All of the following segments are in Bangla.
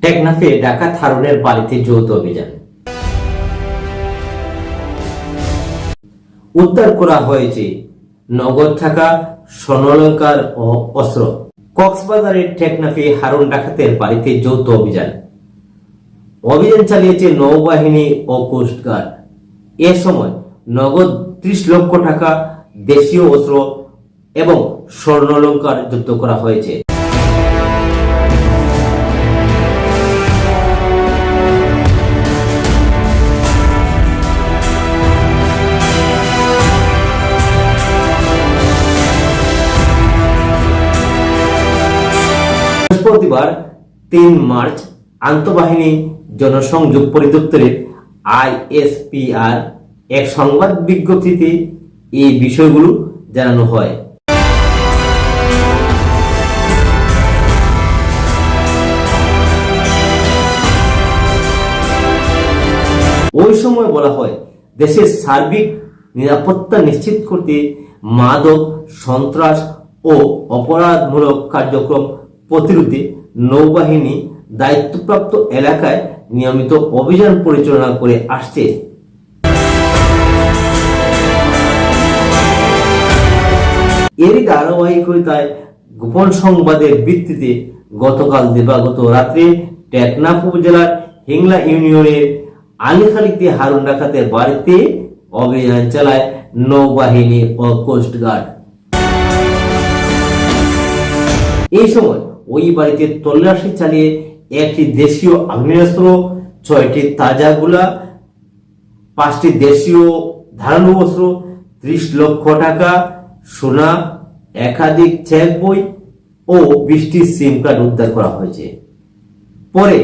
টেকনাফে ডাকাত হারুনের বাড়িতে যৌথ অভিযান। উদ্ধার করা হয়েছে নগদ টাকা, স্বর্ণালংকার ও অস্ত্র। কক্সবাজারের টেকনাফে হারুন ডাকাতের বাড়িতে যৌথ অভিযান চালিয়েছে নৌবাহিনী ও কোস্টগার্ড। এ সময় নগদ 30 লক্ষ টাকা, দেশীয় অস্ত্র এবং স্বর্ণালংকার জব্দ করা হয়েছে। বৃহস্পতিবার 3 মার্চ আন্তঃবাহিনী জনসংযোগ পরিদপ্তরের ISPR এক সংবাদ বিজ্ঞপ্তিতে এই বিষয়গুলো জানানো হয়। ওই সময় বলা হয়, দেশের সার্বিক নিরাপত্তা নিশ্চিত করতে মাদক, সন্ত্রাস ও অপরাধমূলক কার্যক্রম প্রতিরোধে নৌবাহিনী দায়িত্বপ্রাপ্ত এলাকায় নিয়মিত অভিযান পরিচালনা করে আসছে। এরই ধারাবাহিকতায় গোপন সংবাদের ভিত্তিতে গতকাল দিবাগত রাত্রে টেকনাফ উপজেলার হিংলা ইউনিয়নের আলীখালীতে হারুন ডাকাতের বাড়িতে অভিযান চালায় নৌবাহিনী ও কোস্টগার্ড। এই সময় ওই বাড়িতে তল্লাশি চালিয়ে একটি দেশীয় আগ্নেয়াস্ত্র, 6টি তাজা গোলা, 5টি দেশীয় ধারালো অস্ত্র, 30 লক্ষ টাকা, সোনা, একাধিক চেক বই ও 20টি সিম কার্ড উদ্ধার করা হয়েছে। পরে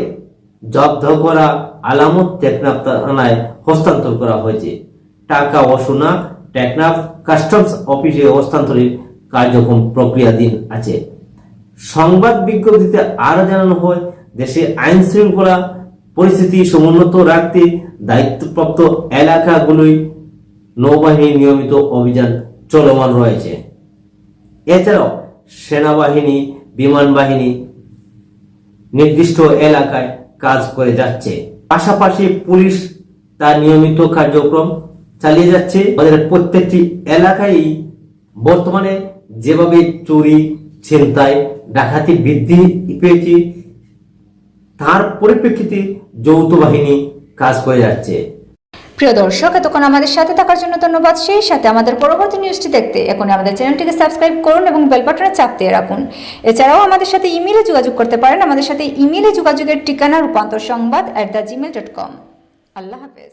জব্দ করা আলামত টেকনাফ থানায় হস্তান্তর করা হয়েছে। টাকা ও সোনা টেকনাফ কাস্টমস অফিসে হস্তান্তরের কার্যক্রম প্রক্রিয়াধীন আছে। সংবাদ বিজ্ঞপ্তিতে আরো জানানো হয়, দেশে আইন শৃঙ্খলা পরিস্থিতি সমুন্নত রাখতে দায়িত্বপ্রাপ্ত এলাকাগুলোই নৌবাহিনীর নিয়মিত অভিযান চলমান রয়েছে। এছাড়াও সেনাবাহিনী, বিমান বাহিনী নির্দিষ্ট এলাকায় কাজ করে যাচ্ছে। পাশাপাশি পুলিশ তার নিয়মিত কার্যক্রম চালিয়ে যাচ্ছে। আমাদের প্রত্যেকটি এলাকায় বর্তমানে যেভাবে চুরি, ছিনতাই, ডাকাতি বৃদ্ধি পেয়েছে, তার পরিপ্রেক্ষিতে যৌথ বাহিনী কাজ করে যাচ্ছে। প্রিয় দর্শক, এতক্ষণ আমাদের সাথে থাকার জন্য ধন্যবাদ। সেই সাথে আমাদের পরবর্তী নিউজটি দেখতে এখন আমাদের চ্যানেলটিকে সাবস্ক্রাইব করুন এবং বেল বাটনে চাপ দিয়ে রাখুন। এছাড়াও আমাদের সাথে ইমেইলে যোগাযোগ করতে পারেন। আমাদের সাথে ইমেইলে যোগাযোগের ঠিকানা রূপান্তর সংবাদ@gmail.com। আল্লাহ হাফেজ।